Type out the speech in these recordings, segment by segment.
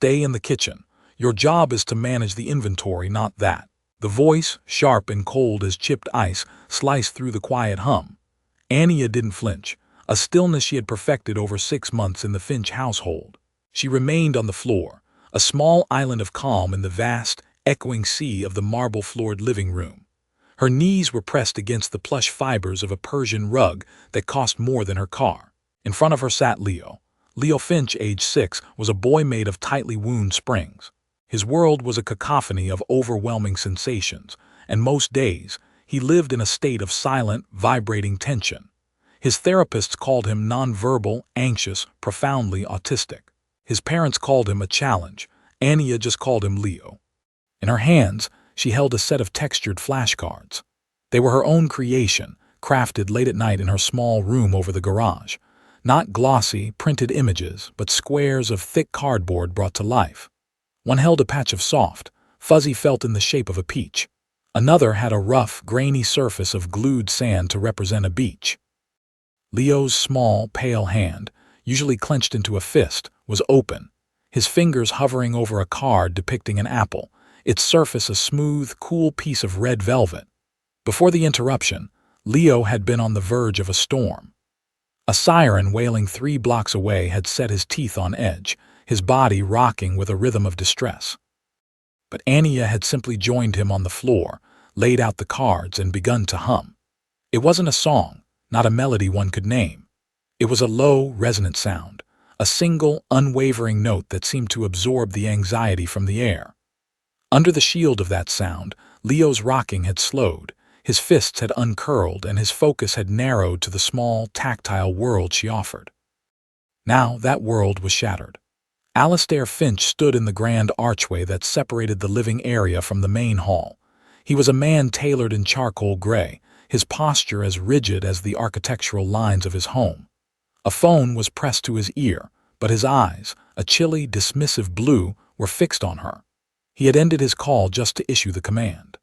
Stay in the kitchen. Your job is to manage the inventory, not that." The voice, sharp and cold as chipped ice, sliced through the quiet hum. Anya didn't flinch, a stillness she had perfected over 6 months in the Finch household. She remained on the floor, a small island of calm in the vast, echoing sea of the marble-floored living room. Her knees were pressed against the plush fibers of a Persian rug that cost more than her car. In front of her sat Leo. Leo Finch, age 6, was a boy made of tightly wound springs. His world was a cacophony of overwhelming sensations, and most days he lived in a state of silent, vibrating tension. His therapists called him nonverbal, anxious, profoundly autistic. His parents called him a challenge. Anya just called him Leo. In her hands, she held a set of textured flashcards. They were her own creation, crafted late at night in her small room over the garage. Not glossy, printed images, but squares of thick cardboard brought to life. One held a patch of soft, fuzzy felt in the shape of a peach. Another had a rough, grainy surface of glued sand to represent a beach. Leo's small, pale hand, usually clenched into a fist, was open, his fingers hovering over a card depicting an apple, its surface a smooth, cool piece of red velvet. Before the interruption, Leo had been on the verge of a storm. A siren wailing 3 blocks away had set his teeth on edge, his body rocking with a rhythm of distress. But Anya had simply joined him on the floor, laid out the cards, and begun to hum. It wasn't a song, not a melody one could name. It was a low, resonant sound, a single, unwavering note that seemed to absorb the anxiety from the air. Under the shield of that sound, Leo's rocking had slowed, his fists had uncurled, and his focus had narrowed to the small, tactile world she offered. Now that world was shattered. Alistair Finch stood in the grand archway that separated the living area from the main hall. He was a man tailored in charcoal gray, his posture as rigid as the architectural lines of his home. A phone was pressed to his ear, but his eyes, a chilly, dismissive blue, were fixed on her. He had ended his call just to issue the command.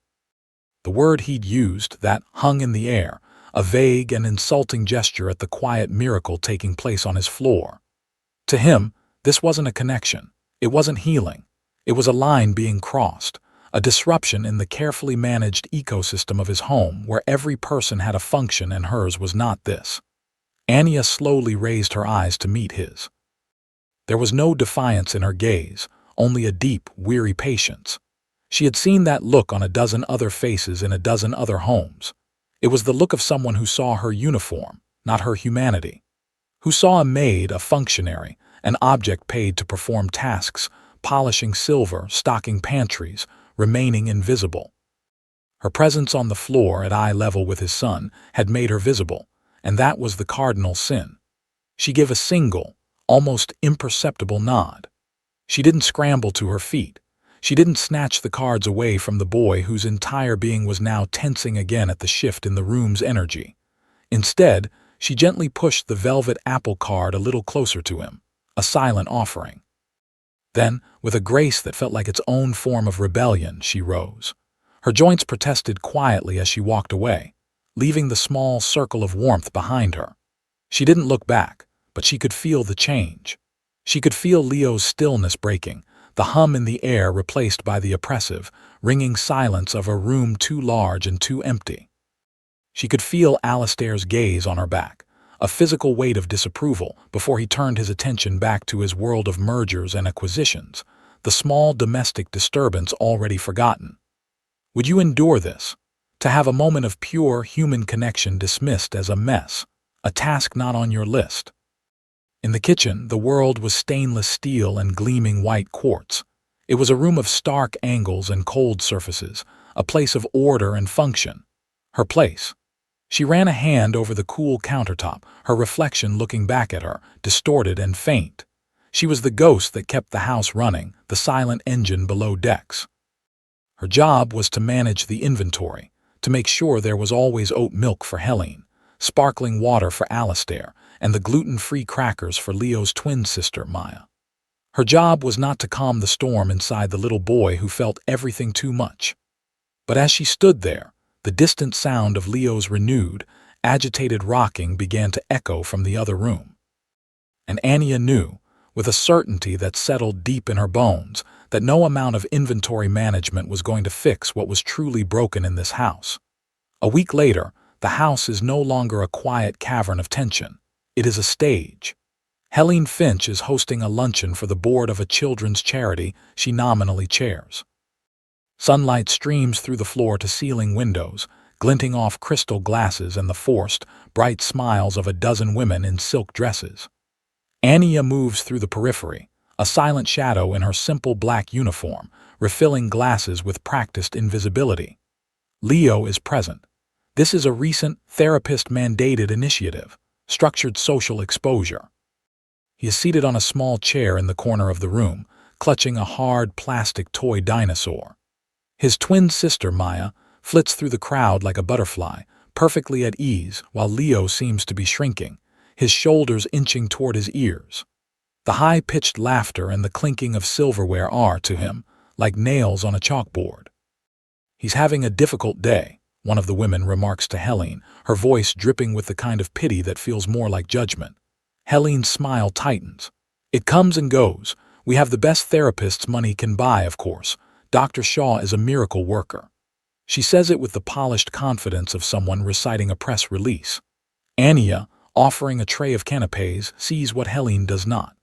The word he'd used, that hung in the air, a vague and insulting gesture at the quiet miracle taking place on his floor. To him, this wasn't a connection. It wasn't healing. It was a line being crossed, a disruption in the carefully managed ecosystem of his home where every person had a function and hers was not this. Anya slowly raised her eyes to meet his. There was no defiance in her gaze, only a deep, weary patience. She had seen that look on a dozen other faces in a dozen other homes. It was the look of someone who saw her uniform, not her humanity. Who saw a maid, a functionary, an object paid to perform tasks, polishing silver, stocking pantries, remaining invisible. Her presence on the floor at eye level with his son had made her visible, and that was the cardinal sin. She gave a single, almost imperceptible nod. She didn't scramble to her feet. She didn't snatch the cards away from the boy whose entire being was now tensing again at the shift in the room's energy. Instead, she gently pushed the velvet apple card a little closer to him, a silent offering. Then, with a grace that felt like its own form of rebellion, she rose. Her joints protested quietly as she walked away, leaving the small circle of warmth behind her. She didn't look back, but she could feel the change. She could feel Leo's stillness breaking, the hum in the air replaced by the oppressive, ringing silence of a room too large and too empty. She could feel Alistair's gaze on her back, a physical weight of disapproval before he turned his attention back to his world of mergers and acquisitions, the small domestic disturbance already forgotten. Would you endure this? To have a moment of pure human connection dismissed as a mess, a task not on your list? In the kitchen, the world was stainless steel and gleaming white quartz. It was a room of stark angles and cold surfaces, a place of order and function. Her place. She ran a hand over the cool countertop, her reflection looking back at her, distorted and faint. She was the ghost that kept the house running, the silent engine below decks. Her job was to manage the inventory, to make sure there was always oat milk for Helene, sparkling water for Alistair, and the gluten-free crackers for Leo's twin sister, Maya. Her job was not to calm the storm inside the little boy who felt everything too much. But as she stood there, the distant sound of Leo's renewed, agitated rocking began to echo from the other room. And Anya knew, with a certainty that settled deep in her bones that no amount of inventory management was going to fix what was truly broken in this house. A week later, the house is no longer a quiet cavern of tension. It is a stage. Helene Finch is hosting a luncheon for the board of a children's charity she nominally chairs. Sunlight streams through the floor-to-ceiling windows, glinting off crystal glasses and the forced, bright smiles of a dozen women in silk dresses. Anya moves through the periphery, a silent shadow in her simple black uniform, refilling glasses with practiced invisibility. Leo is present. This is a recent, therapist-mandated initiative, structured social exposure. He is seated on a small chair in the corner of the room, clutching a hard plastic toy dinosaur. His twin sister, Maya, flits through the crowd like a butterfly, perfectly at ease, while Leo seems to be shrinking, his shoulders inching toward his ears. The high-pitched laughter and the clinking of silverware are, to him, like nails on a chalkboard. "He's having a difficult day," one of the women remarks to Helene, her voice dripping with the kind of pity that feels more like judgment. Helene's smile tightens. "It comes and goes. We have the best therapists money can buy, of course. Dr. Shaw is a miracle worker." She says it with the polished confidence of someone reciting a press release. Anya, offering a tray of canapés, sees what Helene does not.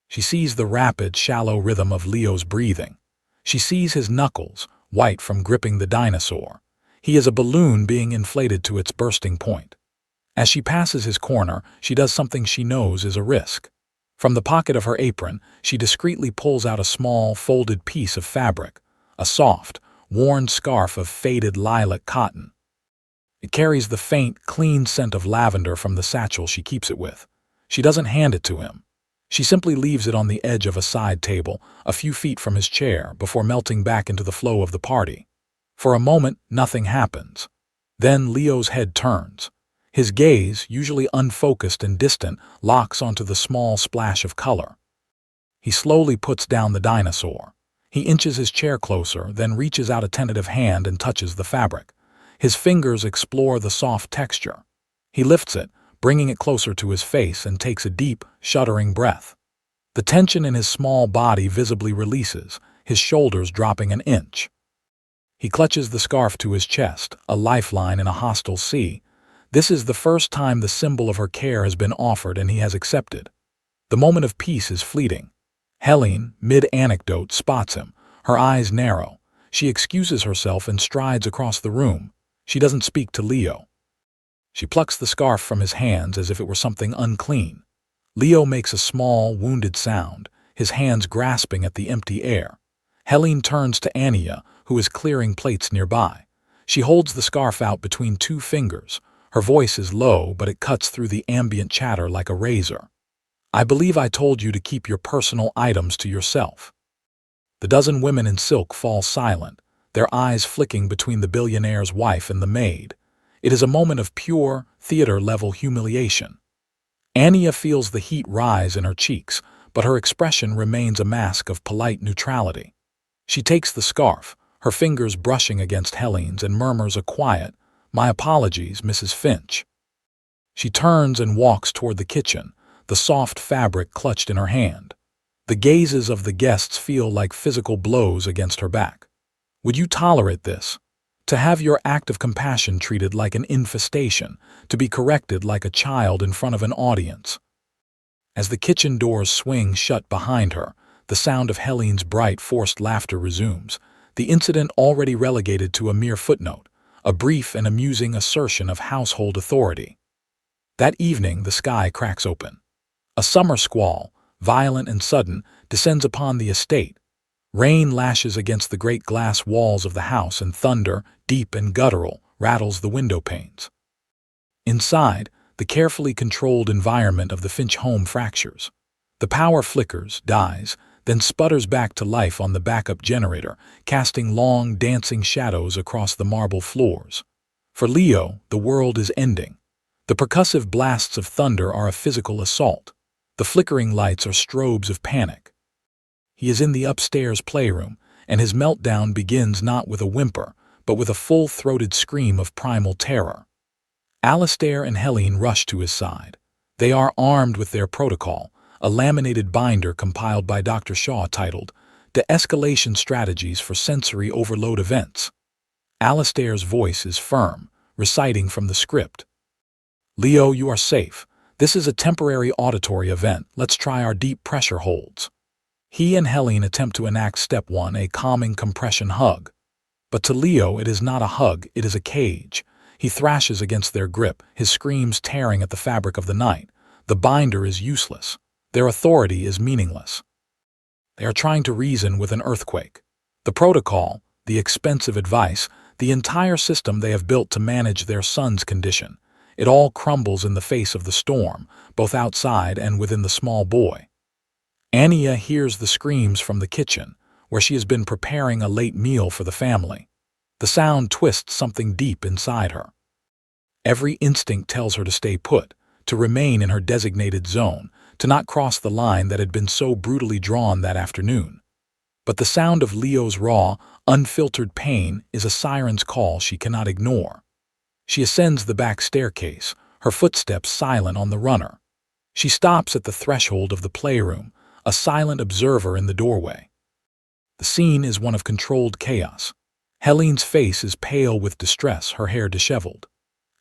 She sees the rapid, shallow rhythm of Leo's breathing. She sees his knuckles, white from gripping the dinosaur. He is a balloon being inflated to its bursting point. As she passes his corner, she does something she knows is a risk. From the pocket of her apron, she discreetly pulls out a small, folded piece of fabric, a soft, worn scarf of faded lilac cotton. It carries the faint, clean scent of lavender from the satchel she keeps it with. She doesn't hand it to him. She simply leaves it on the edge of a side table, a few feet from his chair, before melting back into the flow of the party. For a moment, nothing happens. Then Leo's head turns. His gaze, usually unfocused and distant, locks onto the small splash of color. He slowly puts down the dinosaur. He inches his chair closer, then reaches out a tentative hand and touches the fabric. His fingers explore the soft texture. He lifts it, bringing it closer to his face, and takes a deep, shuddering breath. The tension in his small body visibly releases, his shoulders dropping an inch. He clutches the scarf to his chest, a lifeline in a hostile sea. This is the first time the symbol of her care has been offered and he has accepted. The moment of peace is fleeting. Helene, mid-anecdote, spots him. Her eyes narrow. She excuses herself and strides across the room. She doesn't speak to Leo. She plucks the scarf from his hands as if it were something unclean. Leo makes a small, wounded sound, his hands grasping at the empty air. Helene turns to Anya, who is clearing plates nearby. She holds the scarf out between two fingers. Her voice is low, but it cuts through the ambient chatter like a razor. "I believe I told you to keep your personal items to yourself." The dozen women in silk fall silent, their eyes flicking between the billionaire's wife and the maid. It is a moment of pure, theater-level humiliation. Anya feels the heat rise in her cheeks, but her expression remains a mask of polite neutrality. She takes the scarf, her fingers brushing against Helene's, and murmurs a quiet, "My apologies, Mrs. Finch." She turns and walks toward the kitchen, the soft fabric clutched in her hand. The gazes of the guests feel like physical blows against her back. Would you tolerate this? To have your act of compassion treated like an infestation, to be corrected like a child in front of an audience. As the kitchen doors swing shut behind her, the sound of Helene's bright, forced laughter resumes, the incident already relegated to a mere footnote, a brief and amusing assertion of household authority. That evening, the sky cracks open. A summer squall, violent and sudden, descends upon the estate. Rain lashes against the great glass walls of the house, and thunder, deep and guttural, rattles the window panes. Inside, the carefully controlled environment of the Finch home fractures. The power flickers, dies, then sputters back to life on the backup generator, casting long, dancing shadows across the marble floors. For Leo, the world is ending. The percussive blasts of thunder are a physical assault. The flickering lights are strobes of panic. He is in the upstairs playroom, and his meltdown begins not with a whimper, but with a full-throated scream of primal terror. Alastair and Helene rush to his side. They are armed with their protocol, a laminated binder compiled by Dr. Shaw titled De-Escalation Strategies for Sensory Overload Events. Alastair's voice is firm, reciting from the script. Leo, you are safe. This is a temporary auditory event. Let's try our deep pressure holds. He and Helene attempt to enact step 1, a calming compression hug. But to Leo, it is not a hug, it is a cage. He thrashes against their grip, his screams tearing at the fabric of the night. The binder is useless. Their authority is meaningless. They are trying to reason with an earthquake. The protocol, the expensive advice, the entire system they have built to manage their son's condition, it all crumbles in the face of the storm, both outside and within the small boy. Anya hears the screams from the kitchen, where she has been preparing a late meal for the family. The sound twists something deep inside her. Every instinct tells her to stay put, to remain in her designated zone, to not cross the line that had been so brutally drawn that afternoon. But the sound of Leo's raw, unfiltered pain is a siren's call she cannot ignore. She ascends the back staircase, her footsteps silent on the runner. She stops at the threshold of the playroom, a silent observer in the doorway. The scene is one of controlled chaos. Helene's face is pale with distress, her hair disheveled.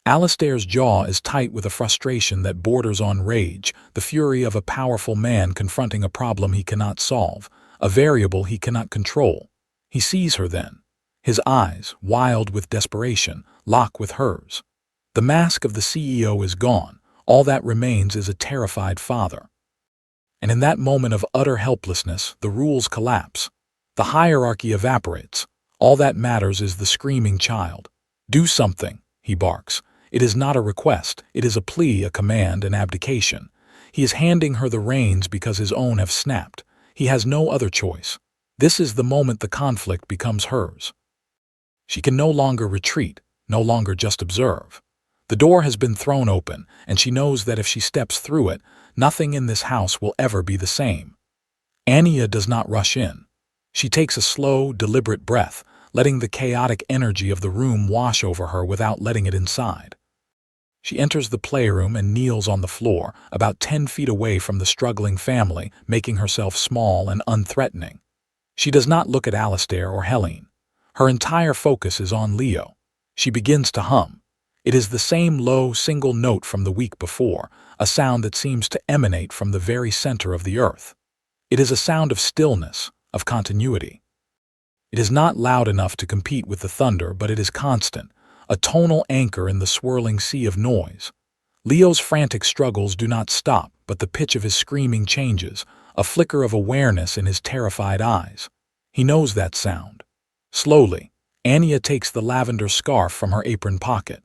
Alastair's jaw is tight with a frustration that borders on rage, the fury of a powerful man confronting a problem he cannot solve, a variable he cannot control. He sees her then. His eyes, wild with desperation, lock with hers. The mask of the CEO is gone. All that remains is a terrified father. And in that moment of utter helplessness, the rules collapse. The hierarchy evaporates. All that matters is the screaming child. Do something, he barks. It is not a request. It is a plea, a command, an abdication. He is handing her the reins because his own have snapped. He has no other choice. This is the moment the conflict becomes hers. She can no longer retreat, no longer just observe. The door has been thrown open, and she knows that if she steps through it, nothing in this house will ever be the same. Anya does not rush in. She takes a slow, deliberate breath, letting the chaotic energy of the room wash over her without letting it inside. She enters the playroom and kneels on the floor, about 10 feet away from the struggling family, making herself small and unthreatening. She does not look at Alastair or Helene. Her entire focus is on Leo. She begins to hum. It is the same low, single note from the week before, a sound that seems to emanate from the very center of the earth. It is a sound of stillness, of continuity. It is not loud enough to compete with the thunder, but it is constant, a tonal anchor in the swirling sea of noise. Leo's frantic struggles do not stop, but the pitch of his screaming changes, a flicker of awareness in his terrified eyes. He knows that sound. Slowly, Anya takes the lavender scarf from her apron pocket.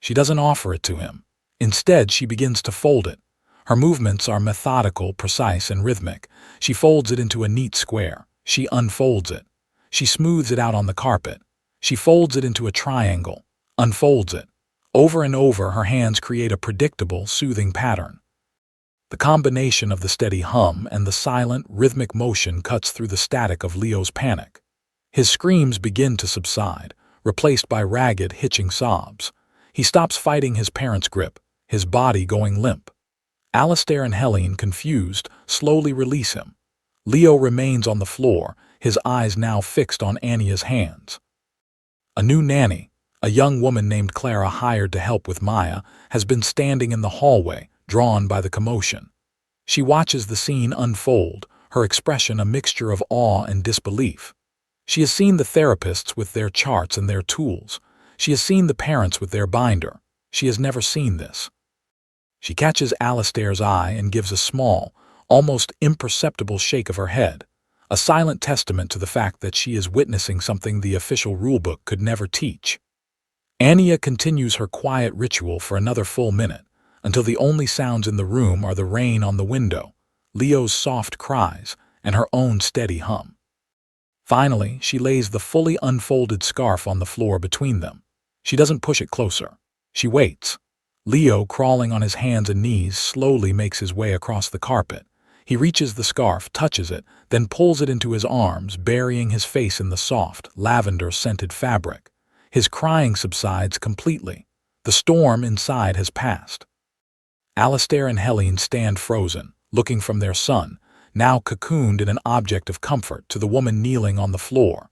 She doesn't offer it to him. Instead, she begins to fold it. Her movements are methodical, precise, and rhythmic. She folds it into a neat square. She unfolds it. She smooths it out on the carpet. She folds it into a triangle, unfolds it. Over and over, her hands create a predictable, soothing pattern. The combination of the steady hum and the silent, rhythmic motion cuts through the static of Leo's panic. His screams begin to subside, replaced by ragged, hitching sobs. He stops fighting his parents' grip, his body going limp. Alastair and Helene, confused, slowly release him. Leo remains on the floor, his eyes now fixed on Anya's hands. A new nanny, a young woman named Clara hired to help with Maya, has been standing in the hallway, drawn by the commotion. She watches the scene unfold, her expression a mixture of awe and disbelief. She has seen the therapists with their charts and their tools. She has seen the parents with their binder. She has never seen this. She catches Alastair's eye and gives a small, almost imperceptible shake of her head, a silent testament to the fact that she is witnessing something the official rulebook could never teach. Anya continues her quiet ritual for another full minute, until the only sounds in the room are the rain on the window, Leo's soft cries, and her own steady hum. Finally, she lays the fully unfolded scarf on the floor between them. She doesn't push it closer. She waits. Leo, crawling on his hands and knees, slowly makes his way across the carpet. He reaches the scarf, touches it, then pulls it into his arms, burying his face in the soft, lavender-scented fabric. His crying subsides completely. The storm inside has passed. Alastair and Helene stand frozen, looking from their son, now cocooned in an object of comfort, to the woman kneeling on the floor.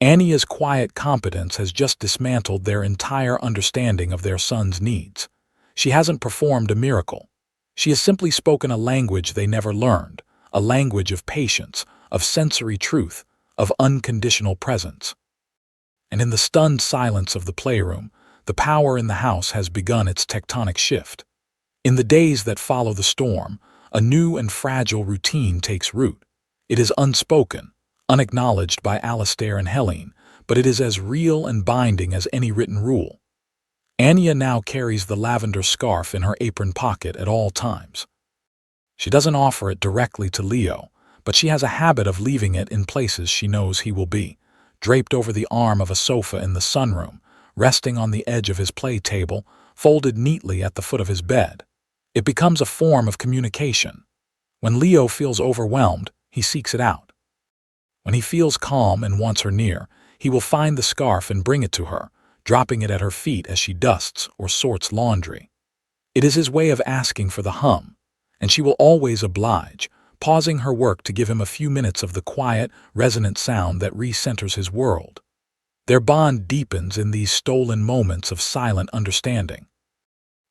Anya's quiet competence has just dismantled their entire understanding of their son's needs. She hasn't performed a miracle. She has simply spoken a language they never learned, a language of patience, of sensory truth, of unconditional presence. And in the stunned silence of the playroom, the power in the house has begun its tectonic shift. In the days that follow the storm, a new and fragile routine takes root. It is unspoken, unacknowledged by Alistair and Helene, but it is as real and binding as any written rule. Anya now carries the lavender scarf in her apron pocket at all times. She doesn't offer it directly to Leo, but she has a habit of leaving it in places she knows he will be, draped over the arm of a sofa in the sunroom, resting on the edge of his play table, folded neatly at the foot of his bed. It becomes a form of communication. When Leo feels overwhelmed, he seeks it out. When he feels calm and wants her near, he will find the scarf and bring it to her, dropping it at her feet as she dusts or sorts laundry. It is his way of asking for the hum, and she will always oblige, pausing her work to give him a few minutes of the quiet, resonant sound that recenters his world. Their bond deepens in these stolen moments of silent understanding.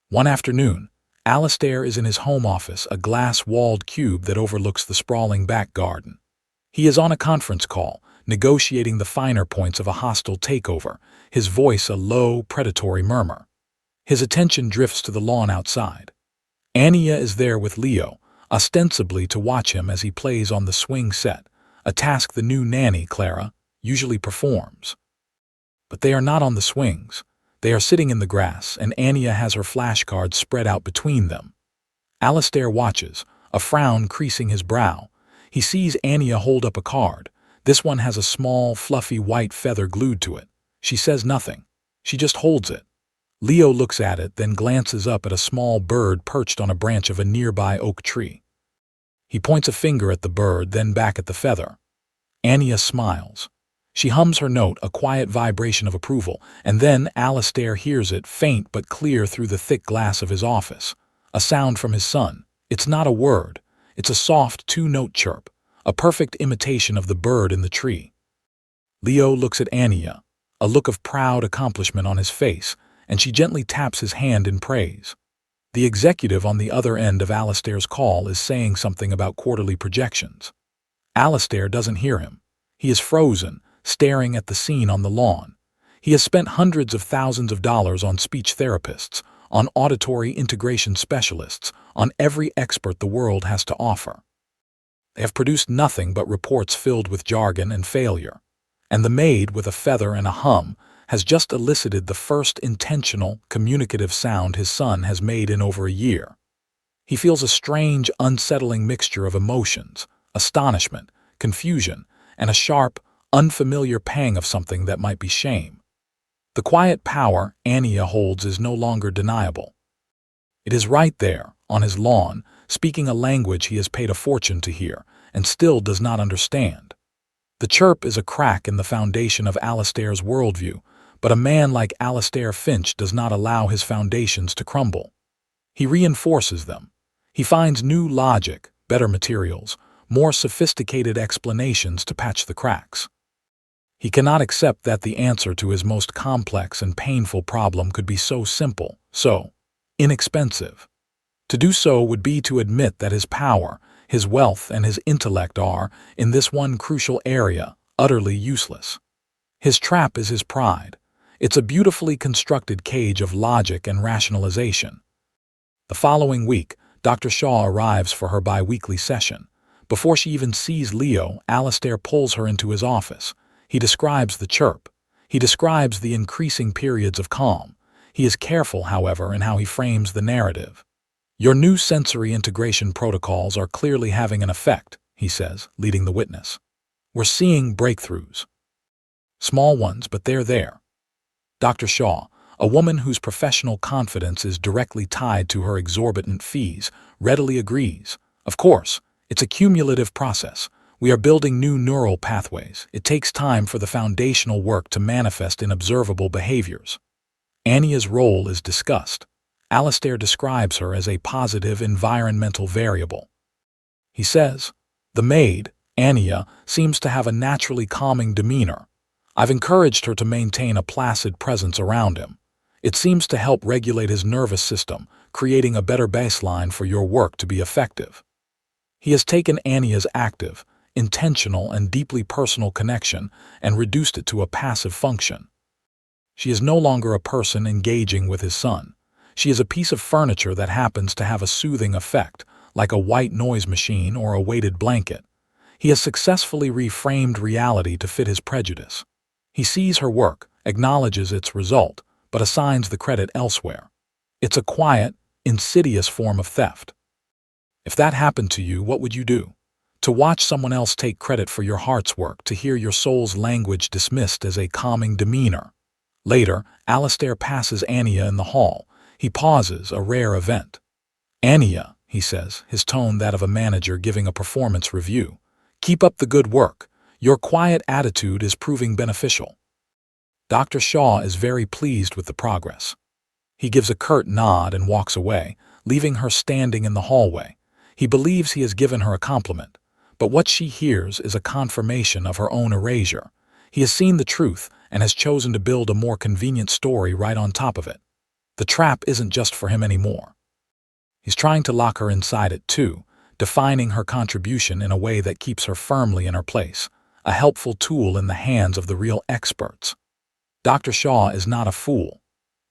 One afternoon, Alistair is in his home office, a glass-walled cube that overlooks the sprawling back garden. He is on a conference call, negotiating the finer points of a hostile takeover, his voice a low, predatory murmur. His attention drifts to the lawn outside. Anya is there with Leo, ostensibly to watch him as he plays on the swing set, a task the new nanny, Clara, usually performs. But they are not on the swings. They are sitting in the grass, and Anya has her flashcards spread out between them. Alistair watches, a frown creasing his brow. He sees Anya hold up a card. This one has a small, fluffy white feather glued to it. She says nothing. She just holds it. Leo looks at it, then glances up at a small bird perched on a branch of a nearby oak tree. He points a finger at the bird, then back at the feather. Anya smiles. She hums her note, a quiet vibration of approval, and then Alistair hears it, faint but clear through the thick glass of his office. A sound from his son. It's not a word. It's a soft two-note chirp, a perfect imitation of the bird in the tree. Leo looks at Anya, a look of proud accomplishment on his face, and she gently taps his hand in praise. The executive on the other end of Alistair's call is saying something about quarterly projections. Alistair doesn't hear him. He is frozen, staring at the scene on the lawn. He has spent hundreds of thousands of dollars on speech therapists, on auditory integration specialists, on every expert the world has to offer. They have produced nothing but reports filled with jargon and failure. And the maid, with a feather and a hum, has just elicited the first intentional, communicative sound his son has made in over a year. He feels a strange, unsettling mixture of emotions, astonishment, confusion, and a sharp, unfamiliar pang of something that might be shame. The quiet power Anya holds is no longer deniable. It is right there, on his lawn, speaking a language he has paid a fortune to hear, and still does not understand. The chirp is a crack in the foundation of Alistair's worldview, but a man like Alistair Finch does not allow his foundations to crumble. He reinforces them. He finds new logic, better materials, more sophisticated explanations to patch the cracks. He cannot accept that the answer to his most complex and painful problem could be so simple, so inexpensive. To do so would be to admit that his power, his wealth, and his intellect are, in this one crucial area, utterly useless. His trap is his pride. It's a beautifully constructed cage of logic and rationalization. The following week, Dr. Shaw arrives for her bi-weekly session. Before she even sees Leo, Alistair pulls her into his office. He describes the chirp. He describes the increasing periods of calm. He is careful, however, in how he frames the narrative. "Your new sensory integration protocols are clearly having an effect," he says, leading the witness. "We're seeing breakthroughs. Small ones, but they're there." Dr. Shaw, a woman whose professional confidence is directly tied to her exorbitant fees, readily agrees. "Of course, it's a cumulative process. We are building new neural pathways. It takes time for the foundational work to manifest in observable behaviors." Anya's role is discussed. Alistair describes her as a positive environmental variable. he says. The maid, Anya, seems to have a naturally calming demeanor. I've encouraged her to maintain a placid presence around him. It seems to help regulate his nervous system, creating a better baseline for your work to be effective. He has taken Anya's active, intentional, and deeply personal connection and reduced it to a passive function. She is no longer a person engaging with his son. She is a piece of furniture that happens to have a soothing effect, like a white noise machine or a weighted blanket. He has successfully reframed reality to fit his prejudice. He sees her work, acknowledges its result, but assigns the credit elsewhere. It's a quiet, insidious form of theft. If that happened to you, what would you do? To watch someone else take credit for your heart's work, to hear your soul's language dismissed as a calming demeanor. Later, Alistair passes Anya in the hall. He pauses, a rare event. Anya, he says, his tone that of a manager giving a performance review. Keep up the good work. Your quiet attitude is proving beneficial. Dr. Shaw is very pleased with the progress. He gives a curt nod and walks away, leaving her standing in the hallway. He believes he has given her a compliment, but what she hears is a confirmation of her own erasure. He has seen the truth and has chosen to build a more convenient story right on top of it. The trap isn't just for him anymore. He's trying to lock her inside it too, defining her contribution in a way that keeps her firmly in her place, a helpful tool in the hands of the real experts. Dr. Shaw is not a fool.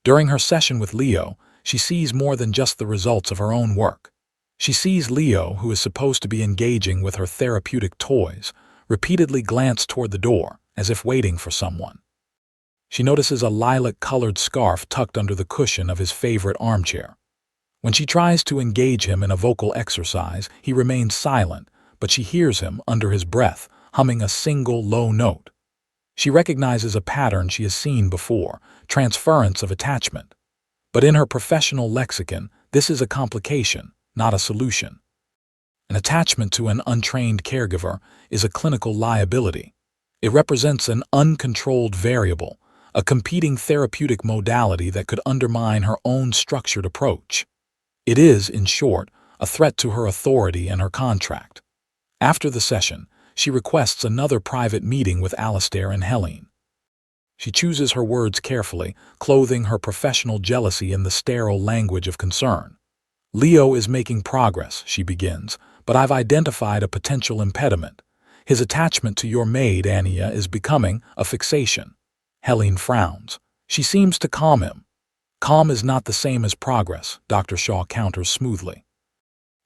During her session with Leo, she sees more than just the results of her own work. She sees Leo, who is supposed to be engaging with her therapeutic toys, repeatedly glance toward the door, as if waiting for someone. She notices a lilac-colored scarf tucked under the cushion of his favorite armchair. When she tries to engage him in a vocal exercise, he remains silent, but she hears him, under his breath, humming a single low note. She recognizes a pattern she has seen before, transference of attachment. But in her professional lexicon, this is a complication, not a solution. An attachment to an untrained caregiver is a clinical liability. It represents an uncontrolled variable, a competing therapeutic modality that could undermine her own structured approach. It is, in short, a threat to her authority and her contract. After the session, she requests another private meeting with Alistair and Helene. She chooses her words carefully, clothing her professional jealousy in the sterile language of concern. Leo is making progress, she begins, but I've identified a potential impediment. His attachment to your maid, Anya, is becoming a fixation. Helene frowns. She seems to calm him. Calm is not the same as progress, Dr. Shaw counters smoothly.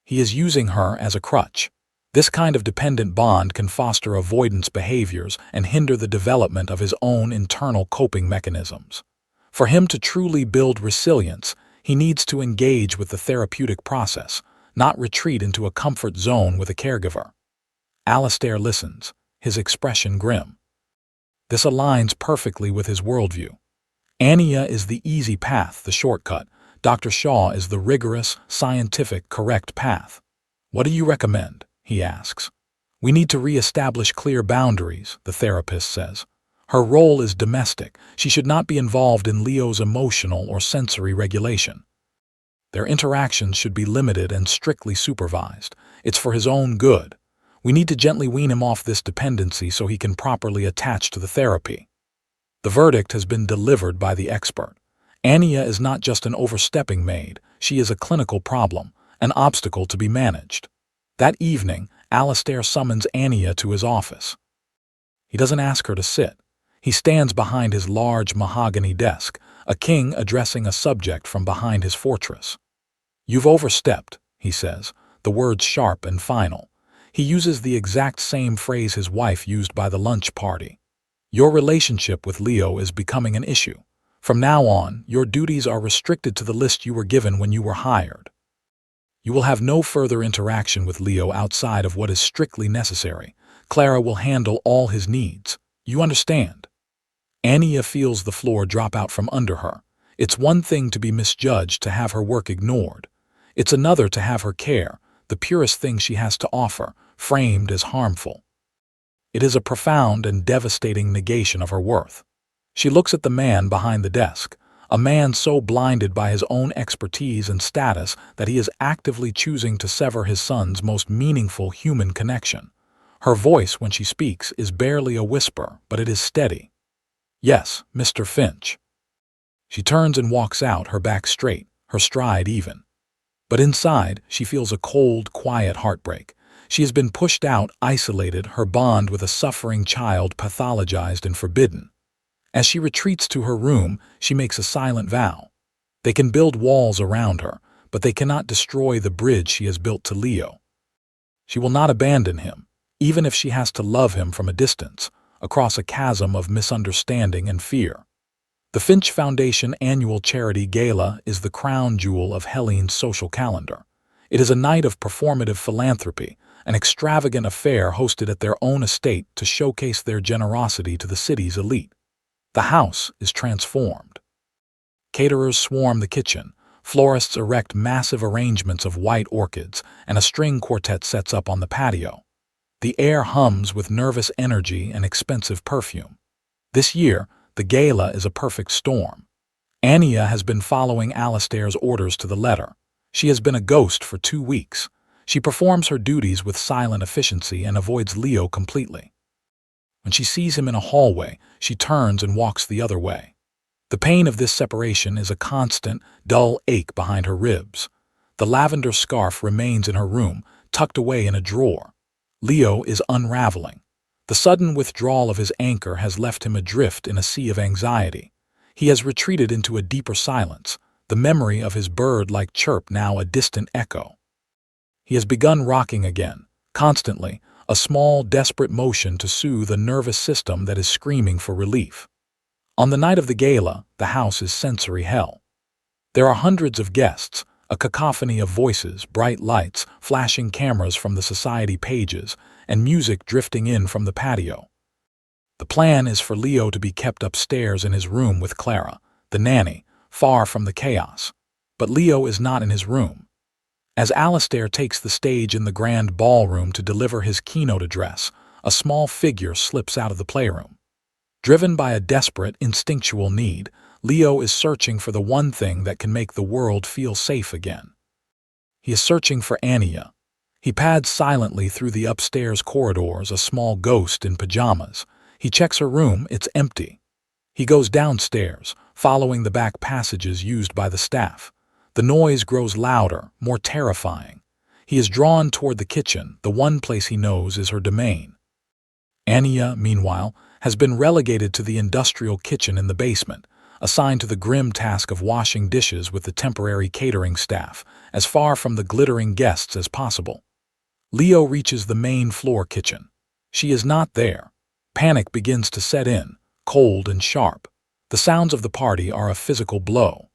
He is using her as a crutch. This kind of dependent bond can foster avoidance behaviors and hinder the development of his own internal coping mechanisms. For him to truly build resilience, he needs to engage with the therapeutic process, not retreat into a comfort zone with a caregiver. Alistair listens, his expression grim. This aligns perfectly with his worldview. Anya is the easy path, the shortcut. Dr. Shaw is the rigorous, scientific, correct path. What do you recommend? He asks. We need to re-establish clear boundaries, the therapist says. Her role is domestic. She should not be involved in Leo's emotional or sensory regulation. Their interactions should be limited and strictly supervised. It's for his own good. We need to gently wean him off this dependency so he can properly attach to the therapy. The verdict has been delivered by the expert. Anya is not just an overstepping maid. She is a clinical problem, an obstacle to be managed. That evening, Alistair summons Anya to his office. He doesn't ask her to sit. He stands behind his large mahogany desk, a king addressing a subject from behind his fortress. You've overstepped, he says, the words sharp and final. He uses the exact same phrase his wife used by the lunch party. Your relationship with Leo is becoming an issue. From now on, your duties are restricted to the list you were given when you were hired. You will have no further interaction with Leo outside of what is strictly necessary. Clara will handle all his needs. You understand? Anya feels the floor drop out from under her. It's one thing to be misjudged, to have her work ignored. It's another to have her care, the purest thing she has to offer, framed as harmful. It is a profound and devastating negation of her worth. She looks at the man behind the desk, a man so blinded by his own expertise and status that he is actively choosing to sever his son's most meaningful human connection. Her voice, when she speaks, is barely a whisper, but it is steady. "Yes, Mr. Finch." She turns and walks out, her back straight, her stride even. But inside, she feels a cold, quiet heartbreak. She has been pushed out, isolated, her bond with a suffering child pathologized and forbidden. As she retreats to her room, she makes a silent vow. They can build walls around her, but they cannot destroy the bridge she has built to Leo. She will not abandon him, even if she has to love him from a distance, across a chasm of misunderstanding and fear. The Finch Foundation annual charity gala is the crown jewel of Helene's social calendar. It is a night of performative philanthropy, an extravagant affair hosted at their own estate to showcase their generosity to the city's elite. The house is transformed. Caterers swarm the kitchen, florists erect massive arrangements of white orchids, and a string quartet sets up on the patio. The air hums with nervous energy and expensive perfume. This year, the gala is a perfect storm. Anya has been following Alastair's orders to the letter. She has been a ghost for 2 weeks. She performs her duties with silent efficiency and avoids Leo completely. When she sees him in a hallway, she turns and walks the other way. The pain of this separation is a constant, dull ache behind her ribs. The lavender scarf remains in her room, tucked away in a drawer. Leo is unraveling. The sudden withdrawal of his anchor has left him adrift in a sea of anxiety. He has retreated into a deeper silence, the memory of his bird-like chirp now a distant echo. He has begun rocking again, constantly, a small, desperate motion to soothe a nervous system that is screaming for relief. On the night of the gala, the house is sensory hell. There are hundreds of guests, a cacophony of voices, bright lights, flashing cameras from the society pages, and music drifting in from the patio. The plan is for Leo to be kept upstairs in his room with Clara, the nanny, far from the chaos. But Leo is not in his room. As Alastair takes the stage in the grand ballroom to deliver his keynote address, a small figure slips out of the playroom. Driven by a desperate, instinctual need, Leo is searching for the one thing that can make the world feel safe again. He is searching for Anya. He pads silently through the upstairs corridors, a small ghost in pajamas. He checks her room, it's empty. He goes downstairs, following the back passages used by the staff. The noise grows louder, more terrifying. He is drawn toward the kitchen, the one place he knows is her domain. Anya, meanwhile, has been relegated to the industrial kitchen in the basement, assigned to the grim task of washing dishes with the temporary catering staff, as far from the glittering guests as possible. Leo reaches the main floor kitchen. She is not there. Panic begins to set in, cold and sharp. The sounds of the party are a physical blow.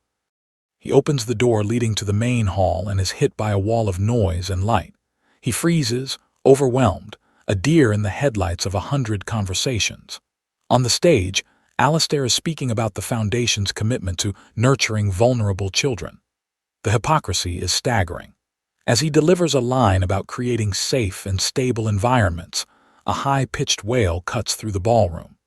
He opens the door leading to the main hall and is hit by a wall of noise and light. He freezes, overwhelmed, a deer in the headlights of 100 conversations. On the stage, Alastair is speaking about the Foundation's commitment to nurturing vulnerable children. The hypocrisy is staggering. As he delivers a line about creating safe and stable environments, a high-pitched wail cuts through the ballroom.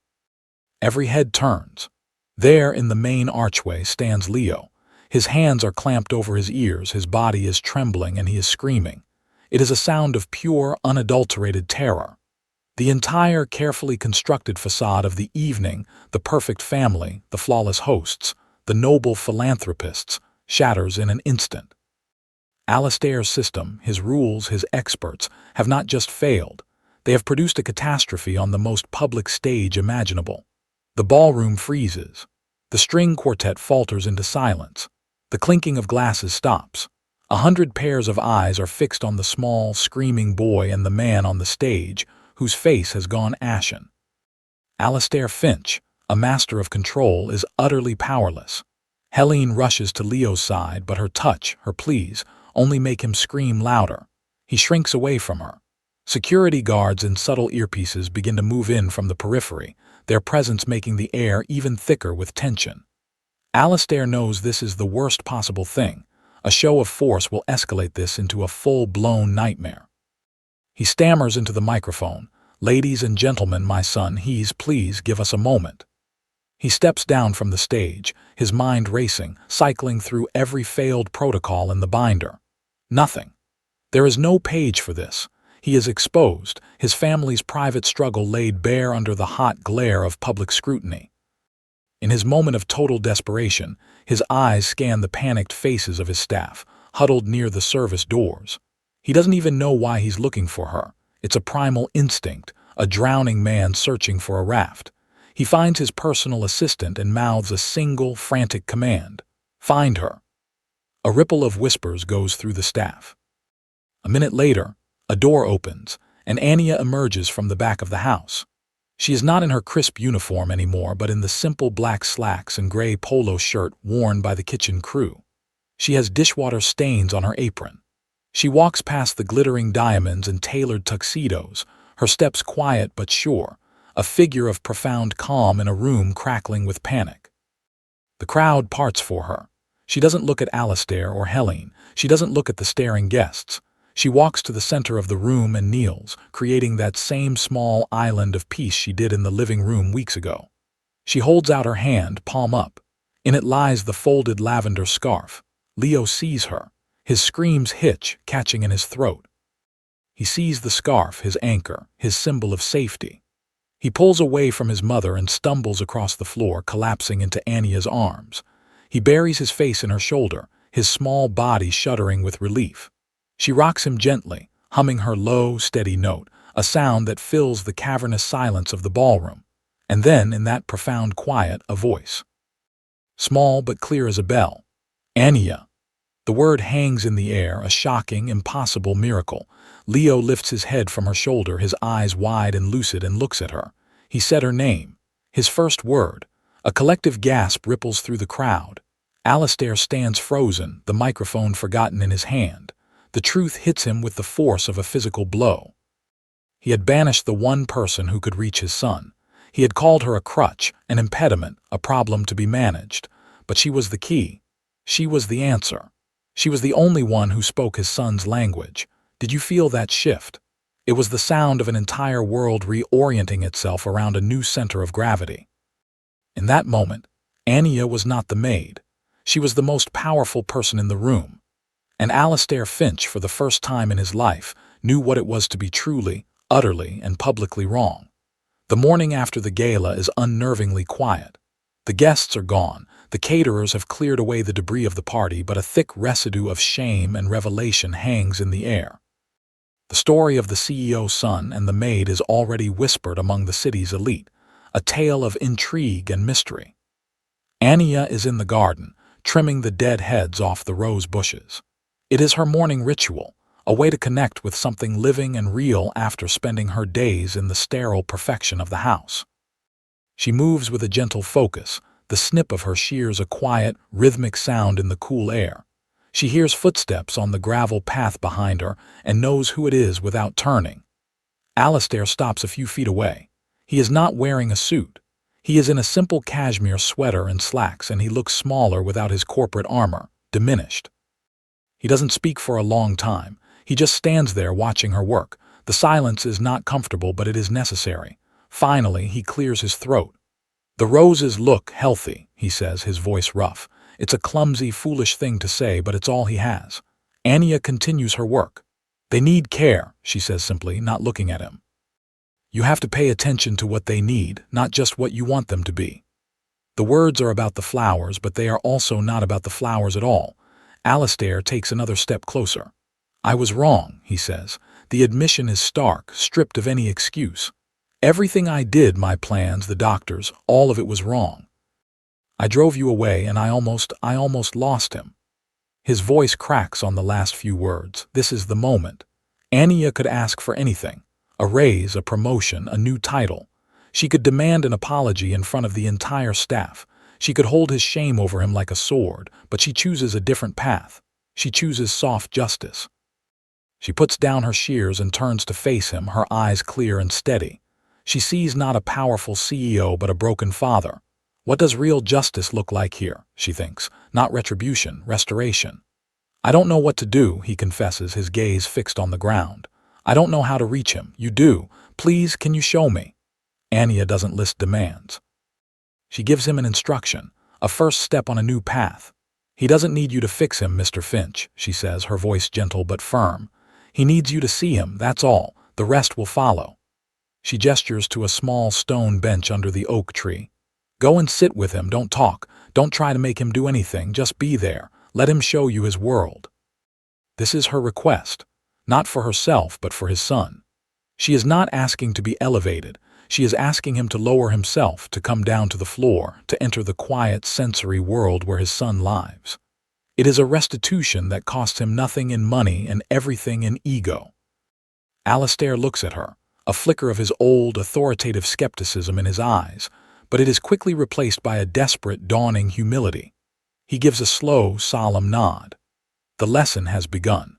Every head turns. There, in the main archway, stands Leo. His hands are clamped over his ears, his body is trembling, and he is screaming. It is a sound of pure, unadulterated terror. The entire carefully constructed facade of the evening, the perfect family, the flawless hosts, the noble philanthropists, shatters in an instant. Alastair's system, his rules, his experts, have not just failed. They have produced a catastrophe on the most public stage imaginable. The ballroom freezes. The string quartet falters into silence. The clinking of glasses stops. 100 pairs of eyes are fixed on the small, screaming boy and the man on the stage, whose face has gone ashen. Alastair Finch, a master of control, is utterly powerless. Helene rushes to Leo's side, but her touch, her pleas, only make him scream louder. He shrinks away from her. Security guards in subtle earpieces begin to move in from the periphery, their presence making the air even thicker with tension. Alastair knows this is the worst possible thing. A show of force will escalate this into a full-blown nightmare. He stammers into the microphone, "Ladies and gentlemen, my son, please give us a moment." He steps down from the stage, his mind racing, cycling through every failed protocol in the binder. Nothing. There is no page for this. He is exposed, his family's private struggle laid bare under the hot glare of public scrutiny. In his moment of total desperation, his eyes scan the panicked faces of his staff, huddled near the service doors. He doesn't even know why he's looking for her. It's a primal instinct, a drowning man searching for a raft. He finds his personal assistant and mouths a single, frantic command. Find her. A ripple of whispers goes through the staff. A minute later, a door opens, and Anya emerges from the back of the house. She is not in her crisp uniform anymore, but in the simple black slacks and gray polo shirt worn by the kitchen crew. She has dishwater stains on her apron. She walks past the glittering diamonds and tailored tuxedos, her steps quiet but sure, a figure of profound calm in a room crackling with panic. The crowd parts for her. She doesn't look at Alistair or Helene. She doesn't look at the staring guests. She walks to the center of the room and kneels, creating that same small island of peace she did in the living room weeks ago. She holds out her hand, palm up. In it lies the folded lavender scarf. Leo sees her. His screams hitch, catching in his throat. He sees the scarf, his anchor, his symbol of safety. He pulls away from his mother and stumbles across the floor, collapsing into Anya's arms. He buries his face in her shoulder, his small body shuddering with relief. She rocks him gently, humming her low, steady note, a sound that fills the cavernous silence of the ballroom. And then, in that profound quiet, a voice. Small but clear as a bell. Anya. The word hangs in the air, a shocking, impossible miracle. Leo lifts his head from her shoulder, his eyes wide and lucid, and looks at her. He said her name. His first word. A collective gasp ripples through the crowd. Alistair stands frozen, the microphone forgotten in his hand. The truth hits him with the force of a physical blow. He had banished the one person who could reach his son. He had called her a crutch, an impediment, a problem to be managed. But she was the key. She was the answer. She was the only one who spoke his son's language. Did you feel that shift? It was the sound of an entire world reorienting itself around a new center of gravity. In that moment, Anya was not the maid. She was the most powerful person in the room. And Alistair Finch, for the first time in his life, knew what it was to be truly, utterly, and publicly wrong. The morning after the gala is unnervingly quiet. The guests are gone. The caterers have cleared away the debris of the party, but a thick residue of shame and revelation hangs in the air. The story of the CEO's son and the maid is already whispered among the city's elite, a tale of intrigue and mystery. Anya is in the garden, trimming the dead heads off the rose bushes. It is her morning ritual, a way to connect with something living and real after spending her days in the sterile perfection of the house. She moves with a gentle focus. The snip of her shears a quiet, rhythmic sound in the cool air. She hears footsteps on the gravel path behind her and knows who it is without turning. Alistair stops a few feet away. He is not wearing a suit. He is in a simple cashmere sweater and slacks, and he looks smaller without his corporate armor, diminished. He doesn't speak for a long time. He just stands there watching her work. The silence is not comfortable, but it is necessary. Finally, he clears his throat. "The roses look healthy," he says, his voice rough. It's a clumsy, foolish thing to say, but it's all he has. Anya continues her work. "They need care," she says simply, not looking at him. "You have to pay attention to what they need, not just what you want them to be." The words are about the flowers, but they are also not about the flowers at all. Alistair takes another step closer. "I was wrong," he says. "The admission is stark, stripped of any excuse. Everything I did, my plans, the doctors, all of it was wrong. I drove you away and I almost lost him." His voice cracks on the last few words. This is the moment. Anya could ask for anything. A raise, a promotion, a new title. She could demand an apology in front of the entire staff. She could hold his shame over him like a sword, but she chooses a different path. She chooses soft justice. She puts down her shears and turns to face him, her eyes clear and steady. She sees not a powerful CEO, but a broken father. What does real justice look like here, she thinks, not retribution, restoration. "I don't know what to do," he confesses, his gaze fixed on the ground. "I don't know how to reach him. You do. Please, can you show me?" Anya doesn't list demands. She gives him an instruction, a first step on a new path. He doesn't need you to fix him, Mr. Finch, she says, her voice gentle but firm. He needs you to see him, that's all. The rest will follow. She gestures to a small stone bench under the oak tree. Go and sit with him, don't talk. Don't try to make him do anything, just be there. Let him show you his world. This is her request, not for herself but for his son. She is not asking to be elevated. She is asking him to lower himself, to come down to the floor, to enter the quiet, sensory world where his son lives. It is a restitution that costs him nothing in money and everything in ego. Alistair looks at her, a flicker of his old, authoritative skepticism in his eyes, but it is quickly replaced by a desperate, dawning humility. He gives a slow, solemn nod. The lesson has begun.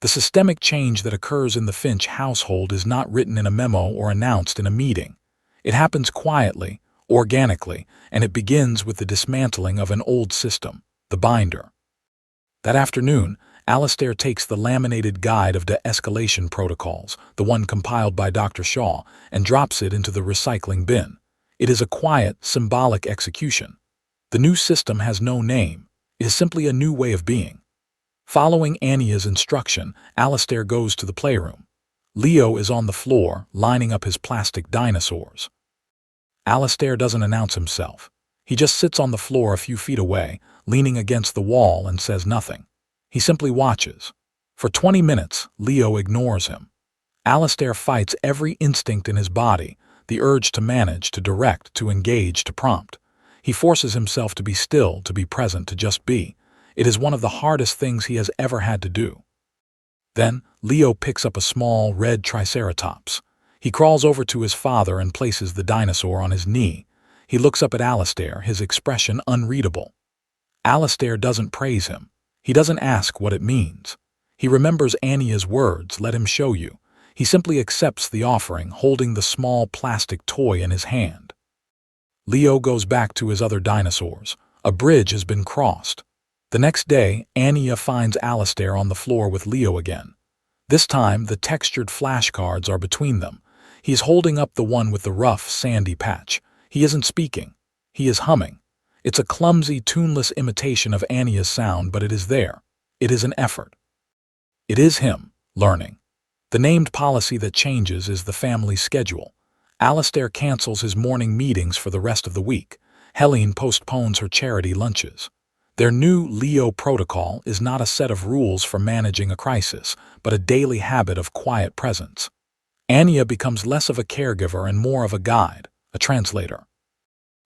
The systemic change that occurs in the Finch household is not written in a memo or announced in a meeting. It happens quietly, organically, and it begins with the dismantling of an old system, the binder. That afternoon, Alistair takes the laminated guide of de-escalation protocols, the one compiled by Dr. Shaw, and drops it into the recycling bin. It is a quiet, symbolic execution. The new system has no name. It is simply a new way of being. Following Anya's instruction, Alistair goes to the playroom. Leo is on the floor, lining up his plastic dinosaurs. Alistair doesn't announce himself. He just sits on the floor a few feet away, leaning against the wall, and says nothing. He simply watches. For 20 minutes, Leo ignores him. Alistair fights every instinct in his body, the urge to manage, to direct, to engage, to prompt. He forces himself to be still, to be present, to just be. It is one of the hardest things he has ever had to do. Then, Leo picks up a small, red triceratops. He crawls over to his father and places the dinosaur on his knee. He looks up at Alistair, his expression unreadable. Alistair doesn't praise him. He doesn't ask what it means. He remembers Anya's words, let him show you. He simply accepts the offering, holding the small plastic toy in his hand. Leo goes back to his other dinosaurs. A bridge has been crossed. The next day, Anya finds Alistair on the floor with Leo again. This time, the textured flashcards are between them. He is holding up the one with the rough, sandy patch. He isn't speaking. He is humming. It's a clumsy, tuneless imitation of Anya's sound, but it is there. It is an effort. It is him, learning. The named policy that changes is the family schedule. Alistair cancels his morning meetings for the rest of the week. Helene postpones her charity lunches. Their new Leo protocol is not a set of rules for managing a crisis, but a daily habit of quiet presence. Anya becomes less of a caregiver and more of a guide, a translator.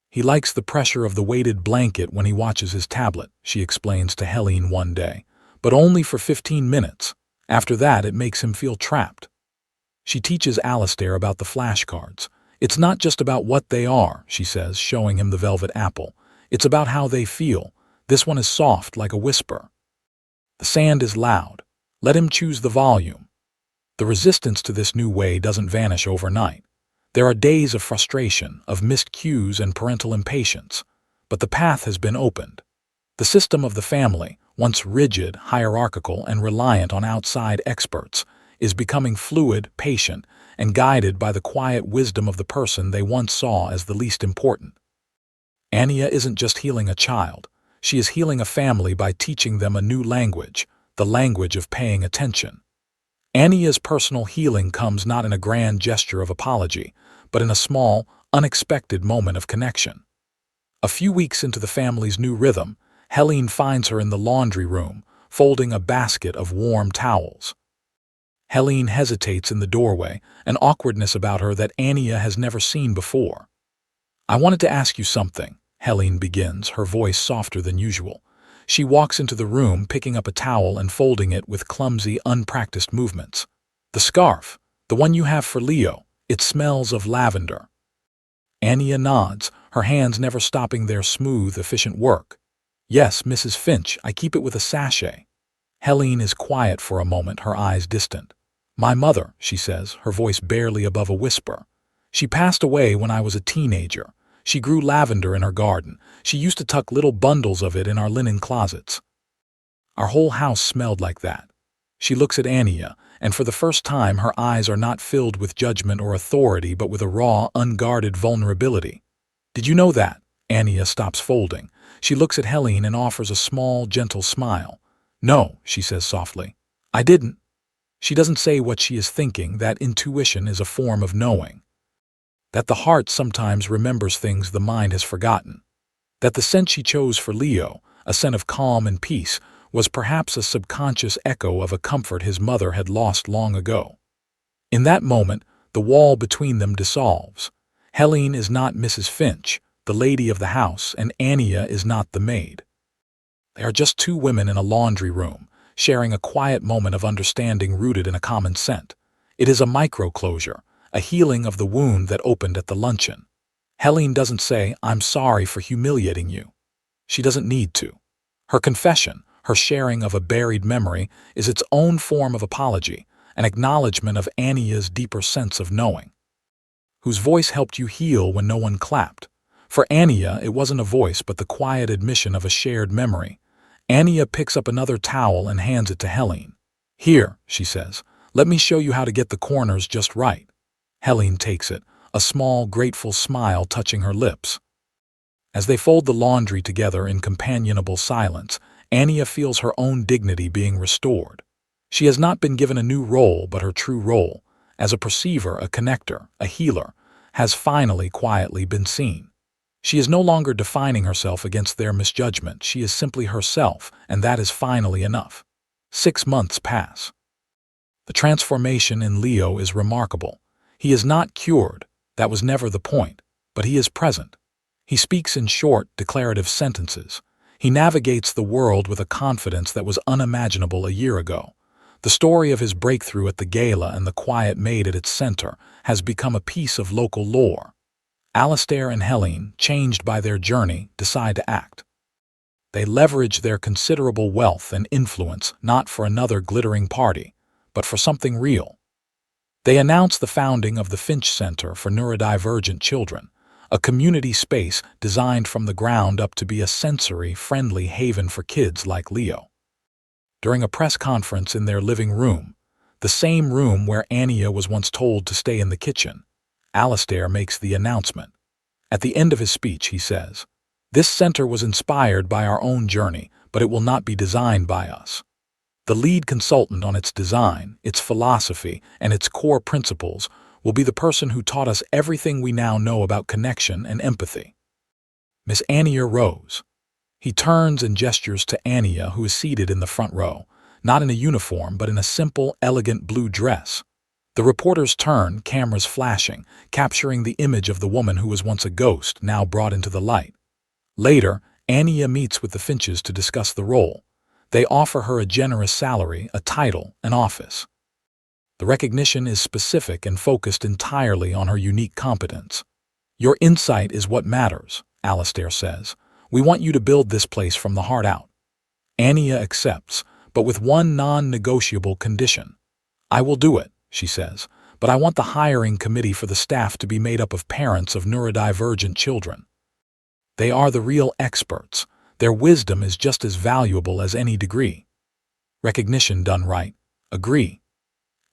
He likes the pressure of the weighted blanket when he watches his tablet, she explains to Helene one day, but only for 15 minutes. After that, it makes him feel trapped. She teaches Alistair about the flashcards. It's not just about what they are, she says, showing him the velvet apple. It's about how they feel. This one is soft, like a whisper. The sand is loud. Let him choose the volume. The resistance to this new way doesn't vanish overnight. There are days of frustration, of missed cues and parental impatience, but the path has been opened. The system of the family, once rigid, hierarchical, and reliant on outside experts, is becoming fluid, patient, and guided by the quiet wisdom of the person they once saw as the least important. Anya isn't just healing a child. She is healing a family by teaching them a new language, the language of paying attention. Anya's personal healing comes not in a grand gesture of apology, but in a small, unexpected moment of connection. A few weeks into the family's new rhythm, Helene finds her in the laundry room, folding a basket of warm towels. Helene hesitates in the doorway, an awkwardness about her that Anya has never seen before. I wanted to ask you something, Helene begins, her voice softer than usual. She walks into the room, picking up a towel and folding it with clumsy, unpracticed movements. The scarf, the one you have for Leo, it smells of lavender. Anya nods, her hands never stopping their smooth, efficient work. Yes, Mrs. Finch, I keep it with a sachet. Helene is quiet for a moment, her eyes distant. My mother, she says, her voice barely above a whisper. She passed away when I was a teenager. She grew lavender in her garden. She used to tuck little bundles of it in our linen closets. Our whole house smelled like that. She looks at Anya, and for the first time her eyes are not filled with judgment or authority, but with a raw, unguarded vulnerability. Did you know that? Anya stops folding. She looks at Helene and offers a small, gentle smile. "No," she says softly. "I didn't." She doesn't say what she is thinking. That intuition is a form of knowing. That the heart sometimes remembers things the mind has forgotten. That the scent she chose for Leo, a scent of calm and peace, was perhaps a subconscious echo of a comfort his mother had lost long ago. In that moment, the wall between them dissolves. Helene is not Mrs. Finch, the lady of the house, and Anya is not the maid. They are just two women in a laundry room, sharing a quiet moment of understanding rooted in a common scent. It is a micro-closure, a healing of the wound that opened at the luncheon. Helene doesn't say, "I'm sorry for humiliating you." She doesn't need to. Her confession, her sharing of a buried memory, is its own form of apology, an acknowledgement of Anya's deeper sense of knowing. Whose voice helped you heal when no one clapped? For Anya, it wasn't a voice but the quiet admission of a shared memory. Anya picks up another towel and hands it to Helene. "Here," she says, "let me show you how to get the corners just right." Helene takes it, a small, grateful smile touching her lips. As they fold the laundry together in companionable silence, Anya feels her own dignity being restored. She has not been given a new role, but her true role, as a perceiver, a connector, a healer, has finally quietly been seen. She is no longer defining herself against their misjudgment. She is simply herself, and that is finally enough. 6 months pass. The transformation in Leo is remarkable. He is not cured, that was never the point, but he is present. He speaks in short, declarative sentences. He navigates the world with a confidence that was unimaginable a year ago. The story of his breakthrough at the gala and the quiet maid at its center has become a piece of local lore. Alistair and Helene, changed by their journey, decide to act. They leverage their considerable wealth and influence not for another glittering party, but for something real. They announce the founding of the Finch Center for Neurodivergent Children, a community space designed from the ground up to be a sensory-friendly haven for kids like Leo. During a press conference in their living room, the same room where Anya was once told to stay in the kitchen, Alistair makes the announcement. At the end of his speech, he says, "This center was inspired by our own journey, but it will not be designed by us. The lead consultant on its design, its philosophy, and its core principles will be the person who taught us everything we now know about connection and empathy." Miss Anya rose. He turns and gestures to Anya, who is seated in the front row, not in a uniform but in a simple, elegant blue dress. The reporters turn, cameras flashing, capturing the image of the woman who was once a ghost, now brought into the light. Later, Anya meets with the Finches to discuss the role. They offer her a generous salary, a title, an office. The recognition is specific and focused entirely on her unique competence. "Your insight is what matters," Alistair says. "We want you to build this place from the heart out." Anya accepts, but with one non-negotiable condition. "I will do it," she says, "but I want the hiring committee for the staff to be made up of parents of neurodivergent children. They are the real experts. Their wisdom is just as valuable as any degree." Recognition done right. Agree.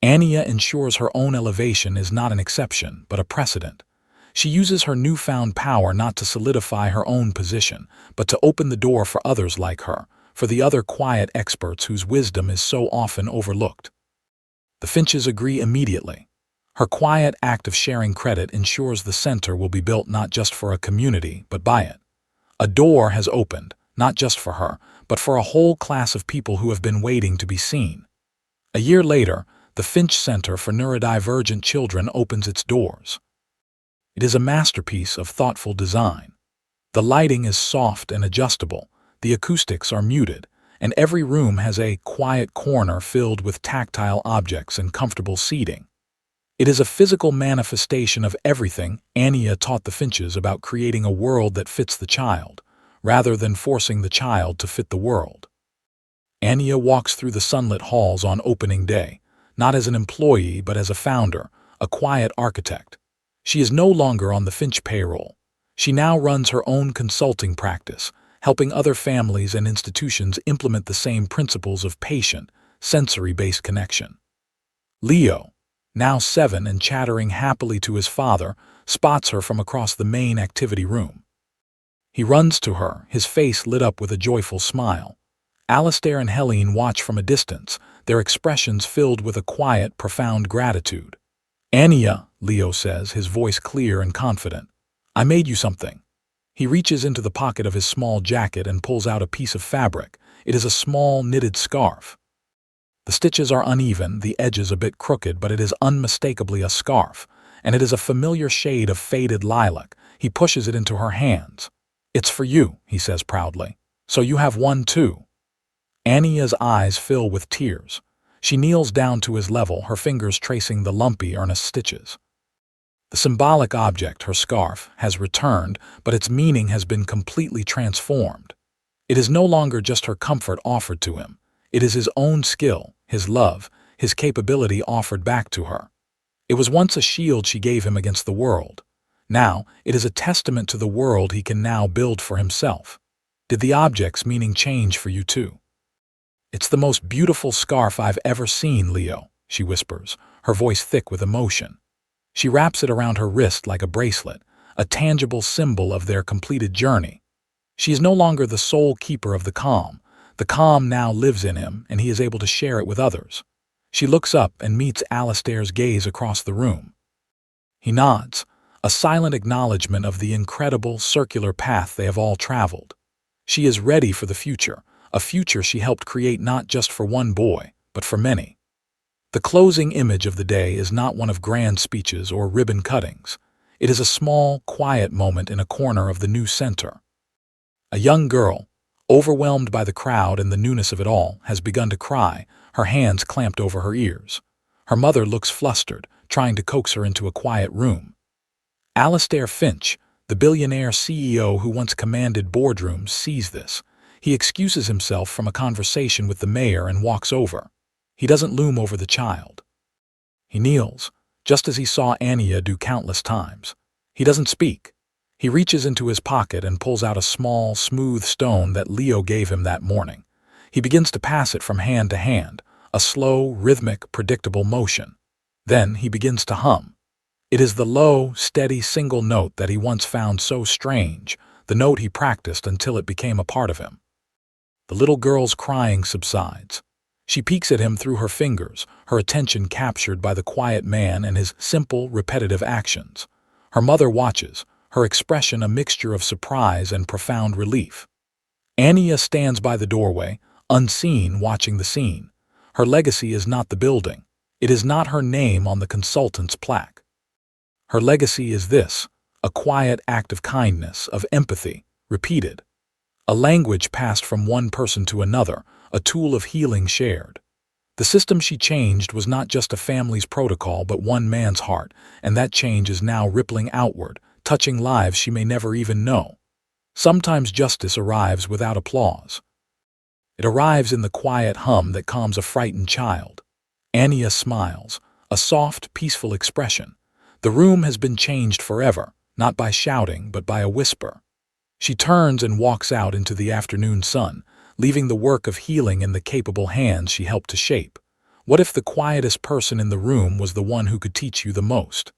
Anya ensures her own elevation is not an exception, but a precedent. She uses her newfound power not to solidify her own position, but to open the door for others like her, for the other quiet experts whose wisdom is so often overlooked. The Finches agree immediately. Her quiet act of sharing credit ensures the center will be built not just for a community, but by it. A door has opened, not just for her, but for a whole class of people who have been waiting to be seen. A year later, the Finch Center for Neurodivergent Children opens its doors. It is a masterpiece of thoughtful design. The lighting is soft and adjustable, the acoustics are muted, and every room has a quiet corner filled with tactile objects and comfortable seating. It is a physical manifestation of everything Anya taught the Finches about creating a world that fits the child, rather than forcing the child to fit the world. Anya walks through the sunlit halls on opening day, not as an employee but as a founder, a quiet architect. She is no longer on the Finch payroll. She now runs her own consulting practice, helping other families and institutions implement the same principles of patient, sensory-based connection. Leo, now 7 and chattering happily to his father, spots her from across the main activity room. He runs to her, his face lit up with a joyful smile. Alistair and Helene watch from a distance, their expressions filled with a quiet, profound gratitude. "Anya," Leo says, his voice clear and confident. "I made you something." He reaches into the pocket of his small jacket and pulls out a piece of fabric. It is a small, knitted scarf. The stitches are uneven, the edges a bit crooked, but it is unmistakably a scarf, and it is a familiar shade of faded lilac. He pushes it into her hands. "It's for you," he says proudly. "So you have one too." Anya's eyes fill with tears. She kneels down to his level, her fingers tracing the lumpy, earnest stitches. The symbolic object, her scarf, has returned, but its meaning has been completely transformed. It is no longer just her comfort offered to him. It is his own skill, his love, his capability offered back to her. It was once a shield she gave him against the world. Now, it is a testament to the world he can now build for himself. Did the object's meaning change for you too? "It's the most beautiful scarf I've ever seen, Leo," she whispers, her voice thick with emotion. She wraps it around her wrist like a bracelet, a tangible symbol of their completed journey. She is no longer the sole keeper of the calm. The calm now lives in him, and he is able to share it with others. She looks up and meets Alistair's gaze across the room. He nods, a silent acknowledgement of the incredible circular path they have all traveled. She is ready for the future, a future she helped create not just for one boy, but for many. The closing image of the day is not one of grand speeches or ribbon cuttings. It is a small, quiet moment in a corner of the new center. A young girl, overwhelmed by the crowd and the newness of it all, has begun to cry, her hands clamped over her ears. Her mother looks flustered, trying to coax her into a quiet room. Alistair Finch, the billionaire CEO who once commanded boardrooms, sees this. He excuses himself from a conversation with the mayor and walks over. He doesn't loom over the child. He kneels, just as he saw Anya do countless times. He doesn't speak. He reaches into his pocket and pulls out a small, smooth stone that Leo gave him that morning. He begins to pass it from hand to hand, a slow, rhythmic, predictable motion. Then he begins to hum. It is the low, steady single note that he once found so strange, the note he practiced until it became a part of him. The little girl's crying subsides. She peeks at him through her fingers, her attention captured by the quiet man and his simple, repetitive actions. Her mother watches, her expression a mixture of surprise and profound relief. Anya stands by the doorway, unseen, watching the scene. Her legacy is not the building. It is not her name on the consultant's plaque. Her legacy is this, a quiet act of kindness, of empathy, repeated. A language passed from one person to another, a tool of healing shared. The system she changed was not just a family's protocol, but one man's heart, and that change is now rippling outward, touching lives she may never even know. Sometimes justice arrives without applause. It arrives in the quiet hum that calms a frightened child. Anya smiles, a soft, peaceful expression. The room has been changed forever, not by shouting, but by a whisper. She turns and walks out into the afternoon sun, leaving the work of healing in the capable hands she helped to shape. What if the quietest person in the room was the one who could teach you the most?